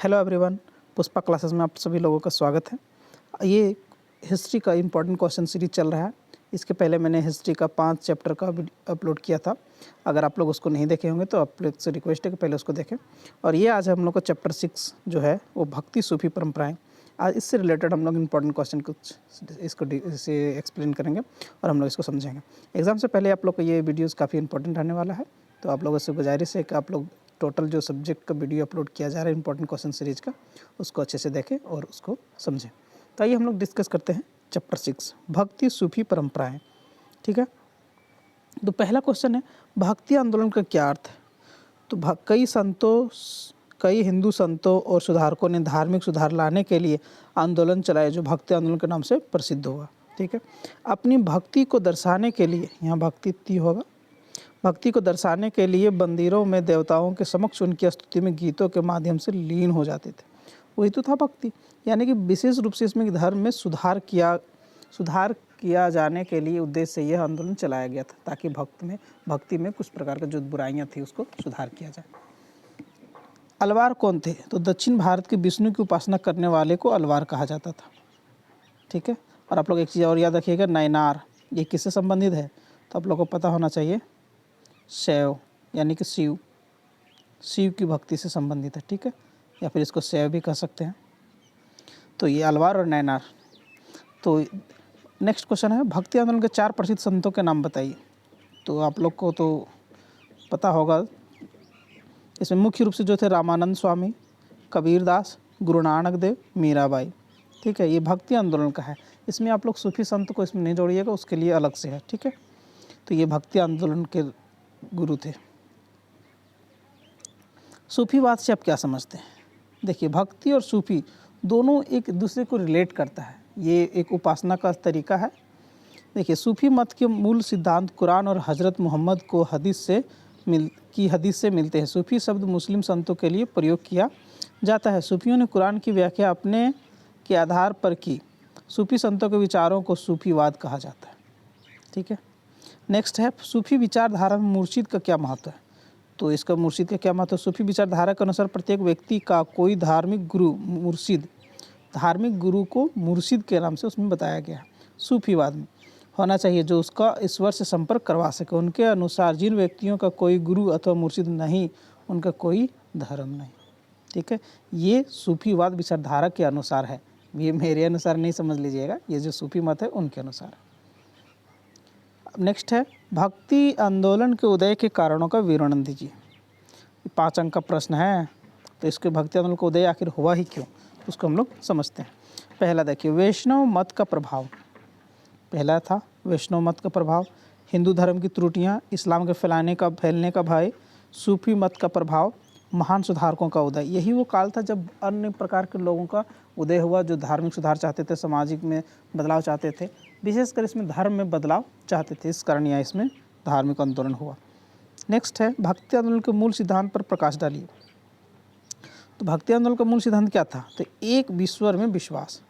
Hello everyone, Pushpa classes में आप सभी लोगों का स्वागत है। ये हिस्ट्री का इम्पोर्टेंट क्वेश्चन सीरीज चल रहा है। इसके पहले मैंने हिस्ट्री का 5 चैप्टर का अपलोड किया था। अगर आप लोग उसको नहीं देखे होंगे तो आप लोग से रिक्वेस्ट है कि पहले उसको देखें। और ये आज हम लोग का चैप्टर 6 जो है वो भक्ति सूफी परंपराएं, आज इससे रिलेटेड हम लोग इम्पोर्टेंट क्वेश्चन कुछ इसको इसे एक्सप्लेन करेंगे और हम लोग इसको समझेंगे। एग्ज़ाम से पहले आप लोग को ये वीडियोज़ काफ़ी इंपॉर्टेंट रहने वाला है, तो आप लोगों से गुजारिश है कि आप लोग टोटल जो सब्जेक्ट का वीडियो अपलोड किया जा रहा है इंपॉर्टेंट क्वेश्चन सीरीज का, उसको अच्छे से देखें और उसको समझें। तो आइए हम लोग डिस्कस करते हैं चैप्टर 6 भक्ति सूफी परंपराएं। ठीक है, तो पहला क्वेश्चन है भक्ति आंदोलन का क्या अर्थ है। तो कई हिंदू संतों और सुधारकों ने धार्मिक सुधार लाने के लिए आंदोलन चलाए जो भक्ति आंदोलन के नाम से प्रसिद्ध हुआ। ठीक है, अपनी भक्ति को दर्शाने के लिए, यहाँ भक्ति होगा, भक्ति को दर्शाने के लिए मंदिरों में देवताओं के समक्ष उनकी स्तुति में गीतों के माध्यम से लीन हो जाते थे। वही तो था भक्ति, यानी कि विशेष रूप से इसमें धर्म में सुधार किया जाने के लिए उद्देश्य से यह आंदोलन चलाया गया था, ताकि भक्ति में कुछ प्रकार का जो बुराइयां थी उसको सुधार किया जाए। अलवार कौन थे? तो दक्षिण भारत के विष्णु की उपासना करने वाले को अलवार कहा जाता था। ठीक है, और आप लोग एक चीज़ और याद रखिएगा, नयनार ये किससे संबंधित है? तो आप लोग को पता होना चाहिए, शैव यानी कि शिव की भक्ति से संबंधित है। ठीक है, या फिर इसको शैव भी कह सकते हैं। तो ये अलवार और नैनार। तो नेक्स्ट क्वेश्चन है भक्ति आंदोलन के 4 प्रसिद्ध संतों के नाम बताइए। तो आप लोग को तो पता होगा, इसमें मुख्य रूप से जो थे रामानंद स्वामी, कबीरदास, गुरु नानक देव, मीराबाई। ठीक है, ये भक्ति आंदोलन का है। इसमें आप लोग सूफी संत को इसमें नहीं जोड़िएगा, उसके लिए अलग से है। ठीक है, तो ये भक्ति आंदोलन के गुरु थे। सूफीवाद से आप क्या समझते हैं? देखिए, भक्ति और सूफी दोनों एक दूसरे को रिलेट करता है। ये एक उपासना का तरीका है। देखिए, सूफी मत के मूल सिद्धांत कुरान और हज़रत मोहम्मद को हदीस से मिलते हैं। सूफी शब्द मुस्लिम संतों के लिए प्रयोग किया जाता है। सूफियों ने कुरान की व्याख्या अपने के आधार पर की। सूफी संतों के विचारों को सूफीवाद कहा जाता है। ठीक है, नेक्स्ट है सूफी विचारधारा में मुर्शिद का क्या महत्व है। तो इसका मुर्शिद का क्या महत्व है? सूफी विचारधारा के अनुसार प्रत्येक व्यक्ति का कोई धार्मिक गुरु को मुर्शिद के नाम से उसमें बताया गया है, सूफीवाद में होना चाहिए, जो उसका ईश्वर से संपर्क करवा सके। उनके अनुसार जिन व्यक्तियों का कोई गुरु अथवा मुर्शिद नहीं, उनका कोई धर्म नहीं। ठीक है, ये सूफीवाद विचारधारा के अनुसार है, ये मेरे अनुसार नहीं समझ लीजिएगा, ये जो सूफी मत है उनके अनुसार। नेक्स्ट है भक्ति आंदोलन के उदय के कारणों का विवरण दीजिए। 5 अंक का प्रश्न है, तो इसके भक्ति आंदोलन का उदय आखिर हुआ ही क्यों, उसको हम लोग समझते हैं। पहला देखिए, वैष्णव मत का प्रभाव। पहला था वैष्णव मत का प्रभाव, हिंदू धर्म की त्रुटियां, इस्लाम के फैलने का भय, सूफी मत का प्रभाव, महान सुधारकों का उदय। यही वो काल था जब अन्य प्रकार के लोगों का उदय हुआ, जो धार्मिक सुधार चाहते थे, सामाजिक में बदलाव चाहते थे, विशेषकर इसमें धर्म में बदलाव चाहते थे। इस कारण यहाँ इसमें धार्मिक आंदोलन हुआ। नेक्स्ट है भक्ति आंदोलन के मूल सिद्धांत पर प्रकाश डालिए। तो भक्ति आंदोलन का मूल सिद्धांत क्या था? तो एक ईश्वर में विश्वास,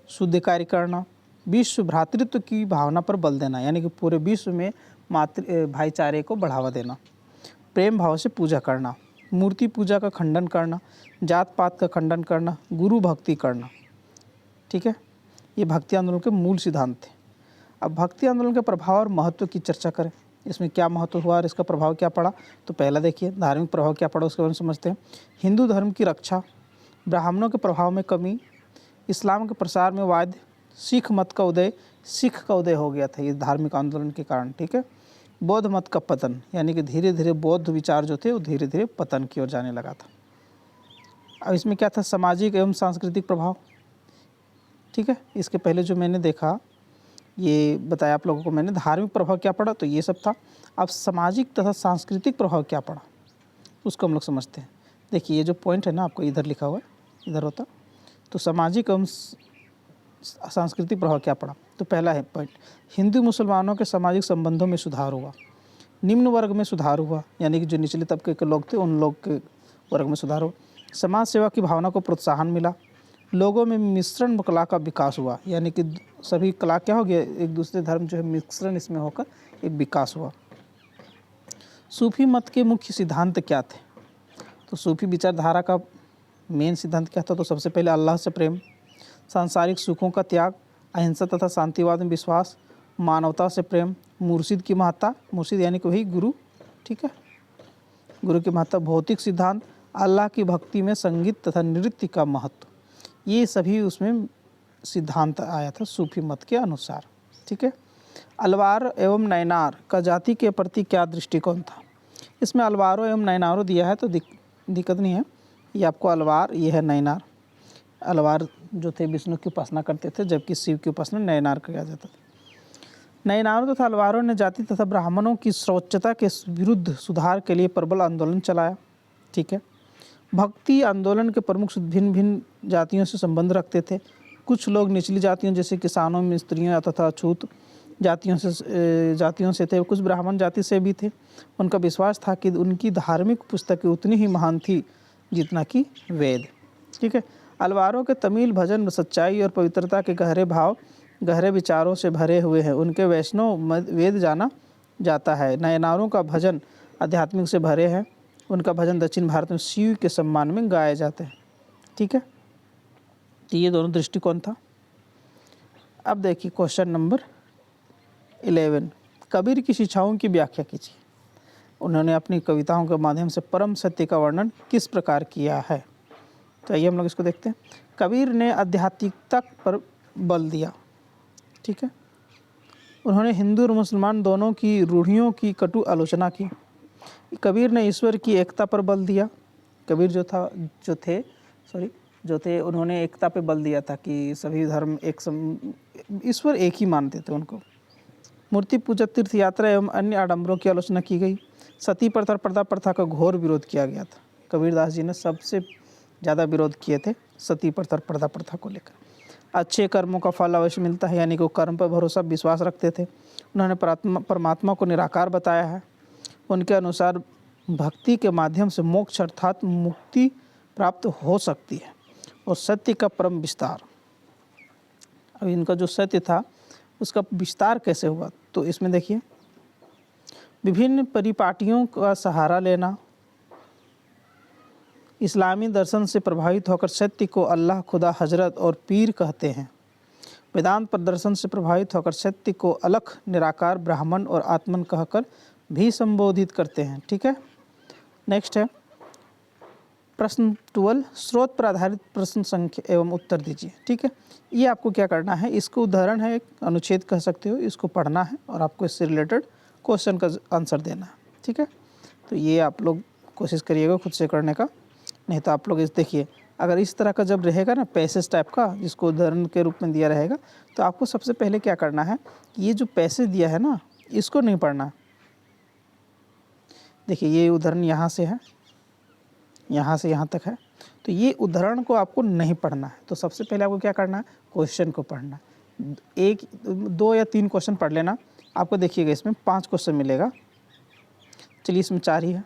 शुद्ध कार्य करना, विश्व भ्रातृत्व की भावना पर बल देना, यानी कि पूरे विश्व में भाईचारे को बढ़ावा देना, प्रेम भाव से पूजा करना, मूर्ति पूजा का खंडन करना, जात पात का खंडन करना, गुरु भक्ति करना। ठीक है, ये भक्ति आंदोलन के मूल सिद्धांत थे। अब भक्ति आंदोलन के प्रभाव और महत्व की चर्चा करें। इसमें क्या महत्व हुआ और इसका प्रभाव क्या पड़ा? तो पहला देखिए, धार्मिक प्रभाव क्या पड़ा उसके बारे में समझते हैं। हिंदू धर्म की रक्षा, ब्राह्मणों के प्रभाव में कमी, इस्लाम के प्रसार में वाद्य, सिख का उदय हो गया था इस धार्मिक आंदोलन के कारण। ठीक है, बौद्ध मत का पतन, यानी कि धीरे धीरे बौद्ध विचार जो थे वो धीरे धीरे पतन की ओर जाने लगा था। अब इसमें क्या था? सामाजिक एवं सांस्कृतिक प्रभाव। ठीक है, इसके पहले जो मैंने देखा, ये बताया आप लोगों को मैंने, धार्मिक प्रभाव क्या पड़ा, तो ये सब था। अब सामाजिक तथा सांस्कृतिक प्रभाव क्या पड़ा उसको हम लोग समझते हैं। देखिए, ये जो पॉइंट है ना, आपको इधर लिखा हुआ है, इधर होता, तो सामाजिक एवं सांस्कृतिक प्रभाव क्या पड़ा। तो पहला है पॉइंट, हिंदू मुसलमानों के सामाजिक संबंधों में सुधार हुआ, निम्न वर्ग में सुधार हुआ, यानी कि जो निचले तबके के लोग थे उन लोग के वर्ग में सुधार हुआ, समाज सेवा की भावना को प्रोत्साहन मिला, लोगों में मिश्रण कला का विकास हुआ, यानी कि सभी कला क्या हो गया, एक दूसरे धर्म जो है मिश्रण इसमें होकर एक विकास हुआ। सूफी मत के मुख्य सिद्धांत क्या थे? तो सूफी विचारधारा का मेन सिद्धांत क्या था? तो सबसे पहले अल्लाह से प्रेम, सांसारिक सुखों का त्याग, अहिंसा तथा शांतिवाद में विश्वास, मानवता से प्रेम, मुर्शिद की महत्ता, मुर्शिद यानी कि वही गुरु, ठीक है, गुरु की महत्ता, भौतिक सिद्धांत, अल्लाह की भक्ति में संगीत तथा नृत्य का महत्व, ये सभी उसमें सिद्धांत आया था सूफी मत के अनुसार, ठीक है। अलवार एवं नैनार का जाति के प्रति क्या दृष्टिकोण था? इसमें अलवारो एवं नैनारो दिया है तो दिक्कत नहीं है, ये आपको अलवार, ये है नैनार। अलवार जो थे विष्णु की उपासना करते थे, जबकि शिव की उपासना नैनार किया जाता था। नैनारों तथा अलवारों ने जाति तथा ब्राह्मणों की सर्वोच्चता के विरुद्ध सुधार के लिए प्रबल आंदोलन चलाया, ठीक है। भक्ति आंदोलन के प्रमुख भिन्न भिन्न जातियों से संबंध रखते थे। कुछ लोग निचली जातियों जैसे किसानों, मिस्त्रियों तथा छूत जातियों से थे, कुछ ब्राह्मण जाति से भी थे। उनका विश्वास था कि उनकी धार्मिक पुस्तकें उतनी ही महान थी जितना कि वेद, ठीक है। अलवारों के तमिल भजन सच्चाई और पवित्रता के गहरे भाव, गहरे विचारों से भरे हुए हैं। उनके वैष्णव वेद जाना जाता है। नयनारों का भजन आध्यात्मिक से भरे हैं। उनका भजन दक्षिण भारत में शिव के सम्मान में गाए जाते हैं, ठीक है। तो ये दोनों दृष्टिकोण था। अब देखिए क्वेश्चन नंबर 11, कबीर की शिक्षाओं की व्याख्या कीजिए। उन्होंने अपनी कविताओं के माध्यम से परम सत्य का वर्णन किस प्रकार किया है? तो आइए हम लोग इसको देखते हैं। कबीर ने आध्यात्मिकता पर बल दिया, ठीक है। उन्होंने हिंदू और मुसलमान दोनों की रूढ़ियों की कटु आलोचना की। कबीर ने ईश्वर की एकता पर बल दिया। कबीर जो थे उन्होंने एकता पे बल दिया था कि सभी धर्म ईश्वर एक ही मानते थे उनको। मूर्ति पूजा, तीर्थ यात्रा एवं अन्य आडंबरों की आलोचना की गई। सती प्रथा, पर्दा प्रथा का घोर विरोध किया गया था। कबीरदास जी ने सबसे ज़्यादा विरोध किए थे सती प्रथा, पर्दा प्रथा को लेकर। अच्छे कर्मों का फल अवश्य मिलता है, यानी कि वो कर्म पर भरोसा विश्वास रखते थे। उन्होंने परमात्मा को निराकार बताया है। उनके अनुसार भक्ति के माध्यम से मोक्ष अर्थात मुक्ति प्राप्त हो सकती है और सत्य का परम विस्तार। अब इनका जो सत्य था उसका विस्तार कैसे हुआ? तो इसमें देखिए, विभिन्न परिपाटियों का सहारा लेना, इस्लामी दर्शन से प्रभावित होकर सत्य को अल्लाह, खुदा, हजरत और पीर कहते हैं। वेदांत प्रदर्शन से प्रभावित होकर सत्य को अलख, निराकार, ब्राह्मण और आत्मन कहकर भी संबोधित करते हैं, ठीक है। नेक्स्ट है प्रश्न 12, स्रोत पर आधारित प्रश्न संख्या एवं उत्तर दीजिए, ठीक है। ये आपको क्या करना है, इसको उदाहरण है, एक अनुच्छेद कह सकते हो, इसको पढ़ना है और आपको इससे रिलेटेड क्वेश्चन का आंसर देना है, ठीक है। तो ये आप लोग कोशिश करिएगा खुद से करने का, नहीं तो आप लोग इस देखिए, अगर इस तरह का जब रहेगा ना पैसेज टाइप का, जिसको उदाहरण के रूप में दिया रहेगा, तो आपको सबसे पहले क्या करना है, ये जो पैसेज दिया है ना, इसको नहीं पढ़ना। देखिए ये उदाहरण यहाँ से है, यहाँ से यहाँ तक है, तो ये उदाहरण को आपको नहीं पढ़ना है। तो सबसे पहले आपको क्या करना है, क्वेश्चन को पढ़ना। 1, 2 या 3 क्वेश्चन पढ़ लेना। आपको देखिएगा इसमें 5 क्वेश्चन मिलेगा। चलिए इसमें 4 ही है,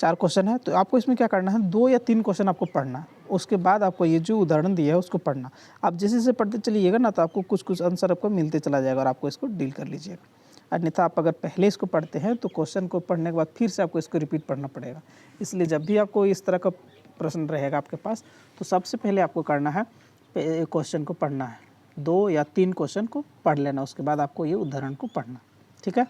4 क्वेश्चन है। तो आपको इसमें क्या करना है, 2 या 3 क्वेश्चन आपको पढ़ना है। उसके बाद आपको ये जो उदाहरण दिया है उसको पढ़ना। आप जैसे जैसे पढ़ते चलिएगा ना, तो आपको कुछ कुछ आंसर आपको मिलते चला जाएगा और आपको इसको डील कर लीजिएगा। अन्यथा आप अगर पहले इसको पढ़ते हैं तो क्वेश्चन को पढ़ने के बाद फिर से आपको इसको रिपीट पढ़ना पड़ेगा। इसलिए जब भी आपको इस तरह का प्रश्न रहेगा आपके पास, तो सबसे पहले आपको करना है क्वेश्चन को पढ़ना है। 2 या 3 क्वेश्चन को पढ़ लेना, उसके बाद आपको ये उदाहरण को पढ़ना, ठीक है।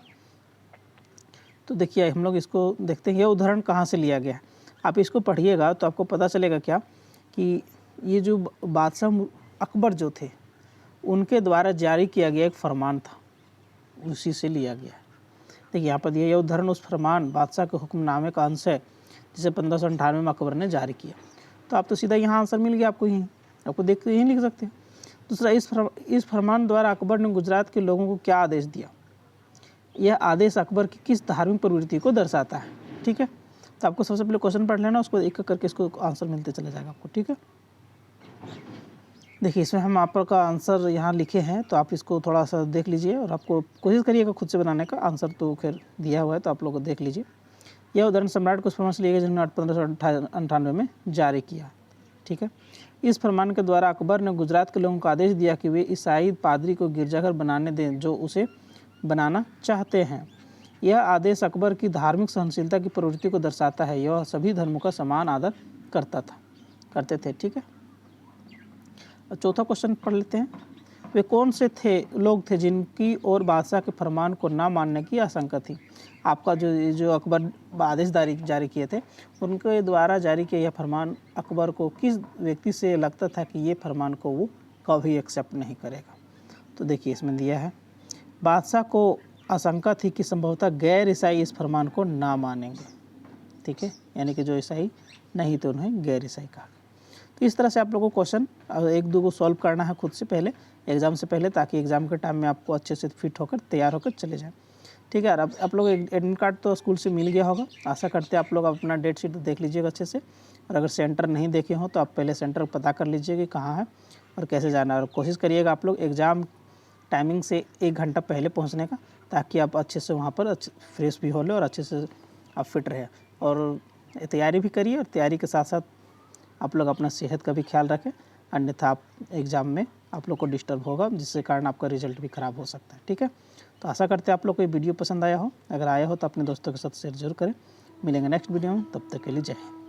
तो देखिए हम लोग इसको देखते हैं, ये उदाहरण कहाँ से लिया गया है। आप इसको पढ़िएगा तो आपको पता चलेगा क्या कि ये जो बादशाह अकबर जो थे, उनके द्वारा जारी किया गया एक फरमान था, उसी से लिया गया है। देखिए यहाँ पर दिया यह उदाहरण उस फरमान बादशाह के हुक्मनामे का अंश है जिसे 1598 में अकबर ने जारी किया। तो आप तो सीधा यहाँ आंसर मिल गया आपको, यहीं आपको देख के यहीं लिख सकते हैं। दूसरा, इस फरमान द्वारा अकबर ने गुजरात के लोगों को क्या आदेश दिया? यह आदेश अकबर की किस धार्मिक प्रवृत्ति को दर्शाता है, ठीक है। तो आपको सबसे पहले क्वेश्चन पढ़ लेना, उसको एक करके इसको आंसर मिलते चला जाएगा आपको, ठीक है। देखिए इसमें हम आपका आंसर यहाँ लिखे हैं, तो आप इसको थोड़ा सा देख लीजिए और आपको कोशिश करिएगा खुद से बनाने का। आंसर तो खैर दिया हुआ है, तो आप लोग देख लीजिए। यह उदाहरण सम्राट को उस फरमान से लिया गया जिन्होंने 1598 में जारी किया, ठीक है। इस फरमान के द्वारा अकबर ने गुजरात के लोगों को आदेश दिया कि वे ईसाई पादरी को गिरजाघर बनाने दें जो उसे बनाना चाहते हैं। यह आदेश अकबर की धार्मिक सहनशीलता की प्रवृत्ति को दर्शाता है। यह सभी धर्मों का समान आदर करते थे। ठीक है, और चौथा क्वेश्चन पढ़ लेते हैं। वे कौन से लोग थे जिनकी और बादशाह के फरमान को ना मानने की आशंका थी। आपका जो अकबर आदेश जारी किए थे, उनके द्वारा जारी किया यह फरमान अकबर को किस व्यक्ति से लगता था कि ये फरमान को वो कभी एक्सेप्ट नहीं करेगा। तो देखिए इसमें दिया है, बादशाह को आशंका थी कि संभवतः गैर ईसाई इस फरमान को ना मानेंगे। ठीक है, यानी कि जो ईसाई नहीं तो उन्हें गैर ईसाई कहा। तो इस तरह से आप लोगों को क्वेश्चन एक दो को सॉल्व करना है खुद से पहले, एग्ज़ाम से पहले, ताकि एग्ज़ाम के टाइम में आपको अच्छे से फिट होकर तैयार होकर चले जाएं। ठीक है यार, अब आप लोग एडमिट कार्ड तो स्कूल से मिल गया होगा, आशा करते हैं आप लोग अपना डेट शीट देख लीजिएगा अच्छे से। और अगर सेंटर नहीं देखे हो तो आप पहले सेंटर पता कर लीजिए कि कहाँ है और कैसे जाना है। और कोशिश करिएगा आप लोग एग्ज़ाम टाइमिंग से 1 घंटा पहले पहुँचने का, ताकि आप अच्छे से वहाँ पर फ्रेश भी हो ले और अच्छे से आप फिट रहे। और तैयारी भी करिए, और तैयारी के साथ साथ आप लोग अपना सेहत का भी ख्याल रखें, अन्यथा आप एग्ज़ाम में आप लोग को डिस्टर्ब होगा, जिससे कारण आपका रिजल्ट भी ख़राब हो सकता है। ठीक है, तो आशा करते हैं आप लोग को ये वीडियो पसंद आया हो। अगर आया हो तो अपने दोस्तों के साथ शेयर जरूर करें। मिलेंगे नेक्स्ट वीडियो में, तब तक के लिए जय हिंद।